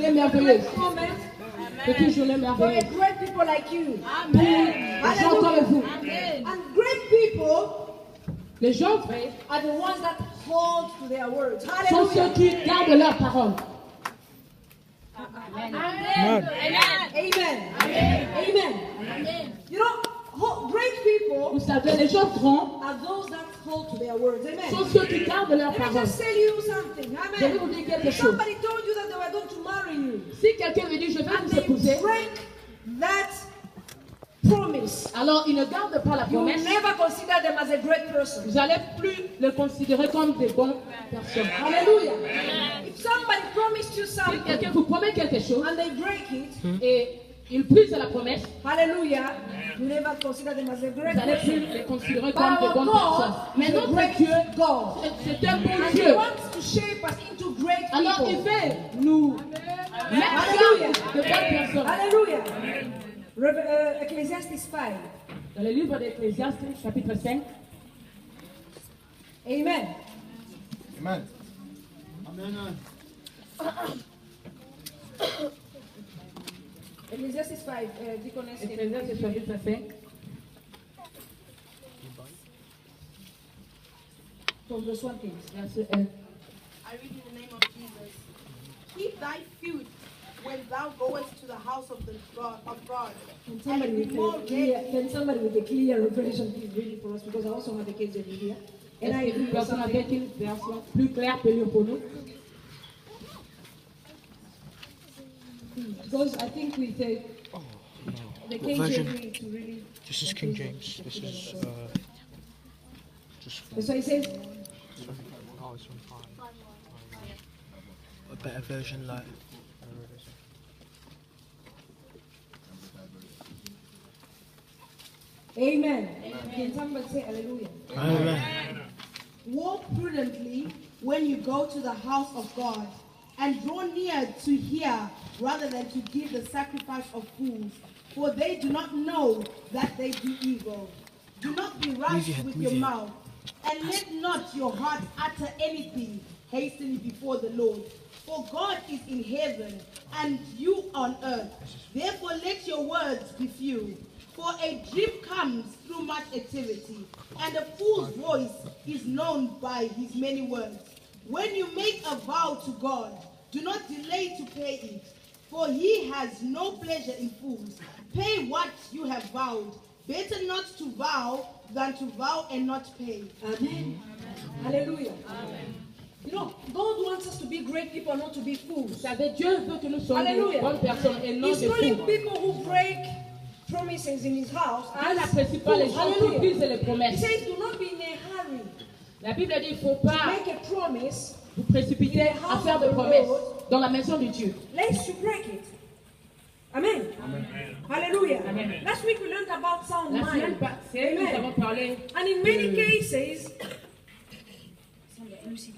journée merveilleuse. moment C'est une journée for a merveilleuse. great people like you. Les gens comme vous. And great people Les gens vrais are the ones that hold to their words. sont ceux Hallelujah. qui gardent leur parole. Amen. Amen. You know, great people Vous savez, les gens grands are those that hold to their words. sont Amen. ceux qui gardent leur Let me parole. just tell you something. Je vais vous Amen. dire quelque If chose. somebody told you that they were going to marry you, Si quelqu'un me dit je vais and vous they épouser, break that promise, alors il ne garde pas la you will promesse. never consider them as a great person. Vous n'allez plus le considérer comme des bonnes personnes. Hallelujah. If somebody promised you Si something quelqu'un vous promet quelque chose and they break it, et il brise la promesse, hallelujah, you never consider them as a great vous n'allez person. plus les considérer But comme des our bonnes personnes. God Mais is a notre great Dieu, God. c'est un bon And He Dieu. wants to shape us into great Alors il people. veut nous mettre Hallelujah. de bonnes personnes. Hallelujah. Ecclesiastes 5. Dans le livre d'Ecclésiaste, chapitre 5, Amen. Amen. Ecclesiastes 5, Deaconess. Ecclésiaste, chapitre 5, From verse 1, please. verset 1. I read in the name of Jesus. Keep thy feud when thou goest to the house of God. Can somebody with a clear revelation please read it for us, because I also have a case over here. And I Est-ce qu'une read personne something. avec une version plus claire peut lire pour nous? Because I think we take the What version? KJV to really. This is King James. This is just So it says, oh, it's on fire. A better version, like. Amen. Can somebody say hallelujah? Amen. Walk prudently when you go to the house of God, and draw near to hear rather than to give the sacrifice of fools, for they do not know that they do evil. Do not be rash with your mouth, and let not your heart utter anything hastily before the Lord. For God is in heaven, and you on earth. Therefore let your words be few. For a dream comes through much activity, and a fool's voice is known by his many words. When you make a vow to God, do not delay to pay it, for he has no pleasure in fools. Pay what you have vowed. Better not to vow than to vow and not pay. Amen. Hallelujah. You know, God wants us to be great people, not to be fools. Vous savez, Dieu veut que nous soyons des Hallelujah. bonnes personnes et non He's des calling fous. people who break promises in his house Dieu as n'apprécie pas les fools. gens qui Hallelujah. brisent les He promesses. says, do not be in a hurry La Bible dit qu'il ne faut to pas make a promise vous précipiter à faire de promesses dans la maison de Dieu. lest you break it. Amen. Hallelujah. Amen. Last week we learned about sound La semaine mind. passée, nous avons parlé And in many de cases,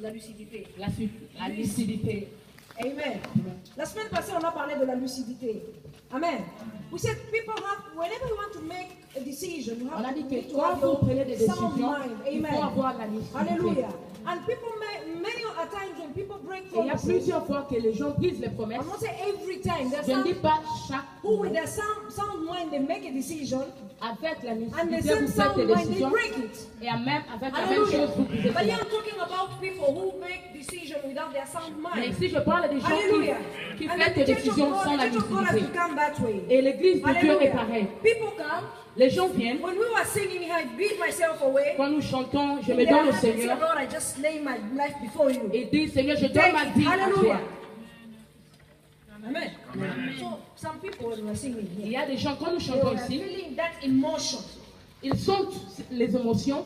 la lucidité. la lucidité. Amen. La semaine passée, on a parlé de la lucidité. Amen. We said people have, whenever you want to make a decision, you On a have dit to, que need to quand have vous your prenez des sound décisions, mind. il faut Amen. avoir la lucidité. Hallelujah. And people, many a times when people break Et il y a promises, plusieurs fois que les gens brisent les promesses. I'm not saying every time, there's Je ne dis some pas chaque who fois. with their sound mind, they make a decision, Avec la and the lucidité, same vous faites sound des mind, they décisions. break it. Et même avec la même Hallelujah. chose, vous brisez But les here promesses. I'm talking about people who make decisions without their sound Mais mind. ici, je parle des gens Hallelujah. qui And font the des church of décisions God, sans la the church of God has lucidité. become that way. Et l'église de Dieu est pareille. People come. Les gens viennent, When we were singing here, I beat myself away. quand nous chantons, je In me their donne au heart, they say, Seigneur Lord, I just lay my life before you. et dis, Seigneur, je donne Take ma it. vie à Hallelujah. toi. Amen. So some people when we were singing Il here, y a des gens, quand nous they chantons were ici, feeling that emotion. ils sentent les émotions.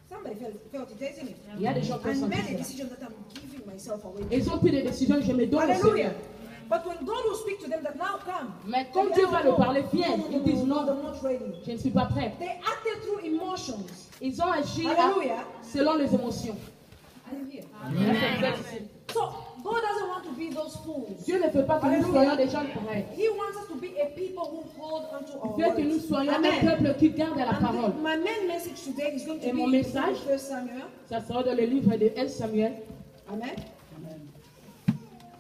Somebody felt it, isn't it? Il y a des gens qui And sentent made a cela. decision that I'm giving myself away. Ils ont pris des décisions, je me donne au Hallelujah. Seigneur. But when God will speak to them that now come, Mais quand they Dieu say, va "No, leur parler, viens. Ils disent no, non, I'm not ready. je ne suis pas prêt. They acted through emotions. Ils ont agi Hallelujah. selon les émotions. Are you here? Amen. So God doesn't want to be those fools. Dieu ne veut pas que nous Hallelujah. soyons des gens pareils. He wants us to be a people who hold onto our Il veut que nous words. soyons un Amen. peuple qui garde la parole. And my main message today is going to Et be mon in message, 1 Samuel. ça sera dans le livre de 1 Samuel. Amen.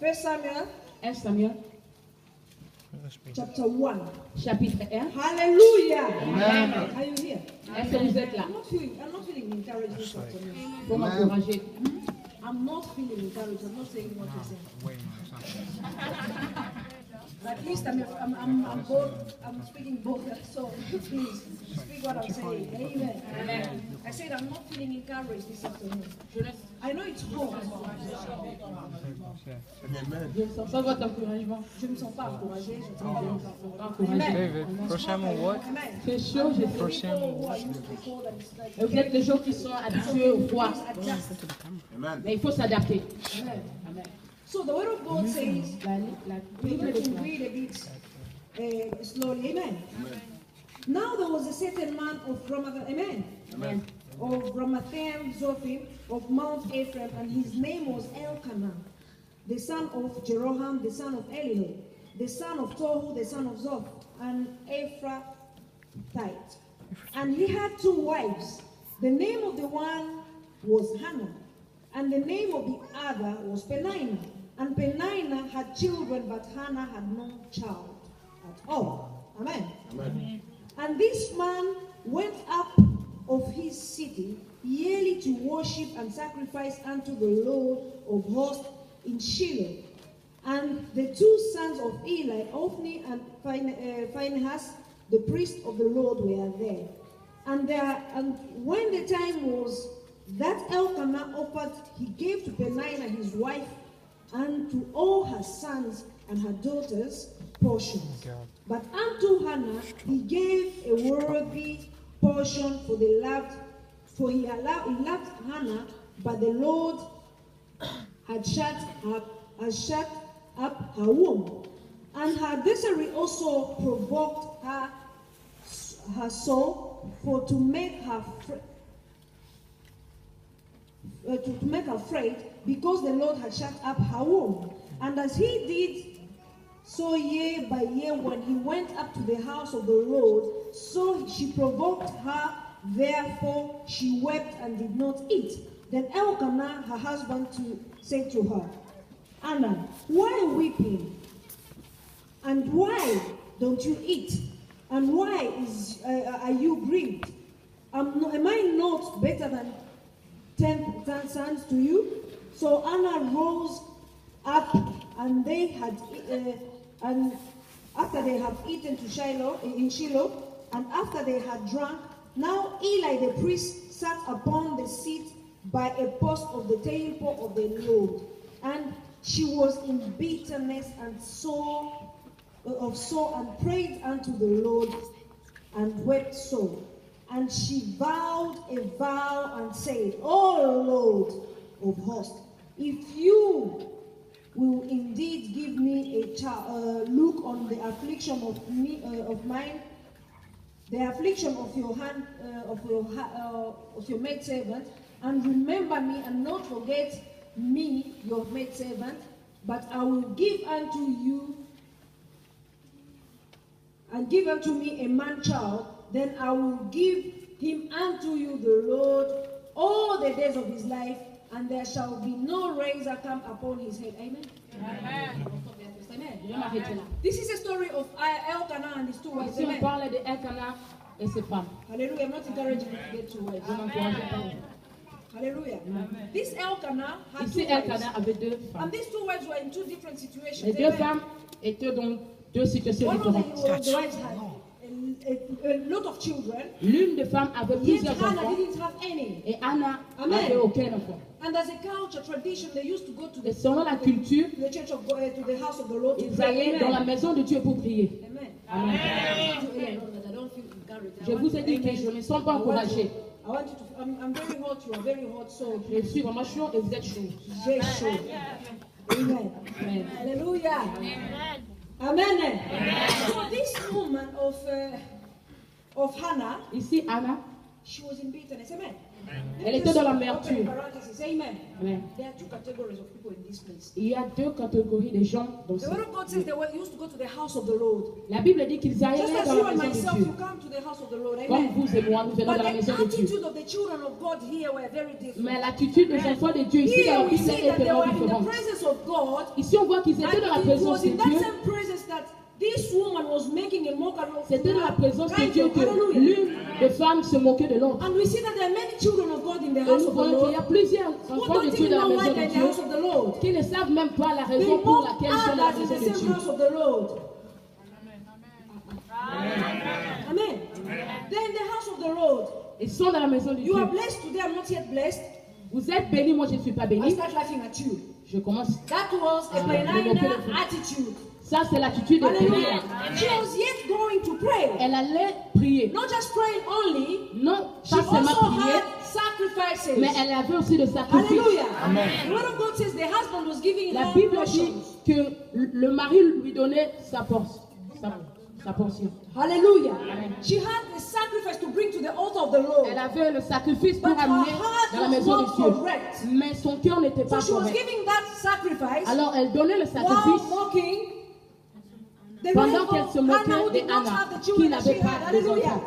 1 Samuel 1 Samuel, chapter 1. chapitre 1. Hallelujah. Amen. Are you here? Est-ce que vous êtes là? I'm not feeling encouraged this afternoon. Pour m'encourager. I'm not feeling encouraged. I'm not saying what you're saying. But at least I'm both. I'm speaking both. So please speak what I'm saying. Amen. Amen. I said I'm not feeling encouraged this afternoon. I know it's hot. Je ne sens pas votre encouragement. Je ne me sens pas encouragée. Je me sens pas Encouragé. David, prochainement what? Amen. C'est chaud, je sais. Prochainement. Who are used to be cold and it's like, Et vous êtes des gens qui sont habitués au froid. please adjust. Mais il faut s'adapter. Amen. Amen. So the word of God says, La we Bible need to déclare. read a bit slowly. Amen. Now there was a certain man of Ramathaim, amen, of Ramathaim Zophim of Mount Ephraim, and his name was Elkanah, the son of Jeroham, the son of Elihu, the son of Tohu, the son of Zoph, and Ephrathite. And he had 2 wives. The name of the one was Hannah, and the name of the other was Peninnah. And Peninnah had children, but Hannah had no child at all. Amen. Amen. And this man went up of his city yearly to worship and sacrifice unto the Lord of hosts in Shiloh. And the 2 sons of Eli, Ophni and Phinehas, the priest of the Lord, were there. And when the time was that Elkanah offered, he gave to Peninnah his wife and to all her sons and her daughters portions. But unto Hannah he gave a worthy portion, for he loved Hannah, but the Lord had shut up her womb. And her adversary also provoked her soul, for to make her afraid, because the Lord had shut up her womb. And as he did so year by year, when he went up to the house of the Lord, so she provoked her, therefore she wept and did not eat. Then Elkanah, her husband, said to her, Anna, why weeping? And why don't you eat? And why are you grieved? Am I not better than 10 sons to you? So Anna rose up, and and after they had eaten in Shiloh, and after they had drunk, now Eli the priest sat upon the seat by a post of the temple of the Lord, and she was in bitterness and sore and prayed unto the Lord and wept sore. And she vowed a vow and said, O Lord of hosts, if you will indeed give me a look on the affliction of mine, the affliction of your hand, of your maidservant, and remember me and not forget me, your maidservant, but I will give unto you and give unto me a man child, then I will give him unto you, the Lord, all the days of his life, and there shall be no razor come upon his head. Amen. Amen. Je vais m'arrêter là. This is a story of Elkanah and his 2 wives. Ici, on Amen. parle de Elkanah et ses femmes. Hallelujah. I'm not encouraging you to get 2 wives. Je n'encourage pas. Hallelujah. This Elkanah had 2 Ici, wives. Elkanah avait 2 And femmes. these 2 wives were in 2 different situations. Les 2 Amen. femmes étaient dans 2 situations One of différentes. the wives had a lot of children. L'une des femmes avait Yet plusieurs Hannah enfants didn't have any. et Anna Amen. n'avait aucun enfant. And as a culture tradition, they used to go to Et selon la culture, the church of God, to the house of the Lord to ils pray. allaient dans la Amen. maison de Dieu pour prier. Amen. Amen. I don't feel encouraged. Je vous ai dit que je ne me sens pas encouragée. I want you to. I'm very hot. You are very hot. So Je suis vraiment chaud et vous êtes chaud. j'ai chaud. Amen. Amen. Hallelujah. Amen. So this woman of Hannah, Ici, Anna, She was in bitterness. Amen. Elle était dans Open l'amertume. parenthesis. Amen. Amen. There are two categories of people in this place. Il y a deux catégories de gens dans The ce word of God says they used to go to the house of the Lord. La Bible dit qu'ils Just allaient as dans you la and maison myself, de you Dieu. come to the house of the Lord. Comme Amen. vous et moi, nous venons But dans la the maison de Dieu. attitude of the children of God here were very different. Mais l'attitude des enfants de Dieu ici dans Here la we Bible see est that they tellement were in the différente. presence of God. Ici, on voit qu'ils étaient dans la And it présence was de in that Dieu. same presence that this woman was making a mockery of C'était dans la présence de kind Dieu of- que Hallelujah. l'une des femmes se moquait de l'autre. And we see that there are many children of God in the Et house nous of the voyons qu'il y a Lord plusieurs who enfants don't de Dieu even dans know la why maison they're de in the house Dieu of the Lord. qui ne savent même pas la They raison pour mock laquelle ils sont dans la others in maison the de same Dieu. house of the Lord. Amen. They're in the house of the Lord. Ils sont dans la maison de You are Dieu. blessed today. I'm not yet blessed. Vous êtes bénis, moi je ne suis pas I béni. start laughing at you. Je commence. That was a Penina attitude. Ça, c'est l'attitude de Pénia. Hallelujah. She was yet going to pray. Elle allait prier. Not just praying only, Non, she pas seulement also prier, had sacrifices. mais elle avait aussi le sacrifice. Hallelujah. The word of God says the husband was giving La her Bible dit portions. que le mari lui donnait sa portion. Sa portion. Hallelujah. Amen. She had a sacrifice to bring to the altar of the Lord. Elle avait le sacrifice pour But her amener heart dans la was maison not de Dieu. correct. Mais son cœur n'était So pas she was correct. giving that sacrifice Alors elle donnait le while sacrifice mocking the pendant wife qu'elle of se Hannah who moquait did de not Anna, have the qui children that she n'avait had. pas des Hallelujah. enfants.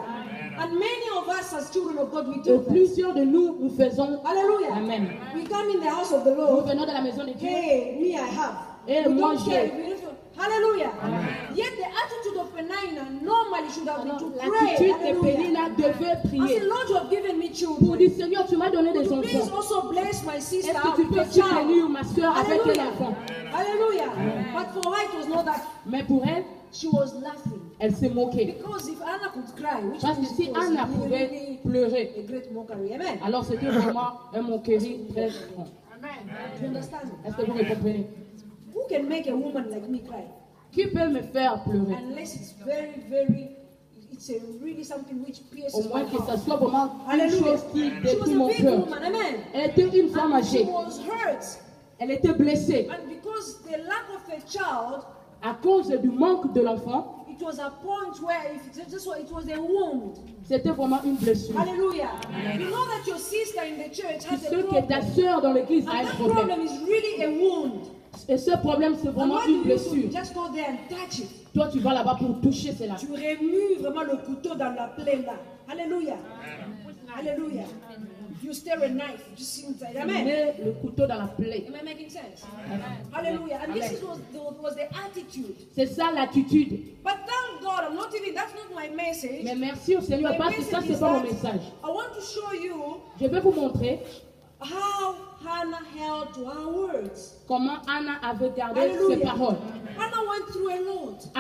And many of us as children of God, we Et do that. plusieurs de nous, nous faisons. Hallelujah. Amen. We come in the house of the Nous Lord. venons de la maison de Dieu. Hey, me I have. Et We moi, don't j'ai. care if we don't feel- Hallelujah. Yet the attitude of Penina normally should have been to pray. L'attitude de Hallelujah. Pénina devait I prier. said, Lord, you have given me Pour children. dire, Seigneur, tu m'as donné des Would you please enfants. also bless my sister Est-ce que tu with peux a aussi child? bénir ma soeur avec un Hallelujah. enfant? Hallelujah. But for her, it was not that. Mais pour elle, She was laughing. elle s'est moquée. Because if Anna could cry, which Parce que means si it was Anna really, pouvait really pleurer, a great mockery. Amen. alors c'était vraiment un moquerie très grand. Do you understand? Est-ce que vous me comprenez? Who can make a woman like me cry? Qui peut me faire pleurer? Unless it's very, very, it's a really something which Au pierces my moins que ça heart. soit vraiment une Hallelujah. chose qui She was détruit a mon big cœur. woman. Amen. Elle était une femme And she âgée. was hurt. Elle était blessée. And because the lack of a child, À cause du manque de l'enfant, it was a point where if it just it was a wound. c'était vraiment une blessure. Hallelujah. You know that your sister in the church Tu has sais a que ta problem. soeur dans l'église a And un that problème. problem is really a wound. Et ce problème, c'est And vraiment what une do you do? You blessure. just go there and touch it. Toi, tu vas là-bas pour toucher cela. Tu remues vraiment le couteau dans la plaie là. Hallelujah. Hallelujah. You stare a knife just inside. Tu Amen. mets le couteau dans la plaie. Am I making sense? Hallelujah. And this was the attitude. C'est ça l'attitude. But thank God, that's not my message. Mais merci au Seigneur My parce que ça, message c'est is pas mon that message. I want to show you Je vais vous montrer how Hannah held to her words. comment Anna avait gardé ses Hallelujah. paroles. Hannah went through a lot.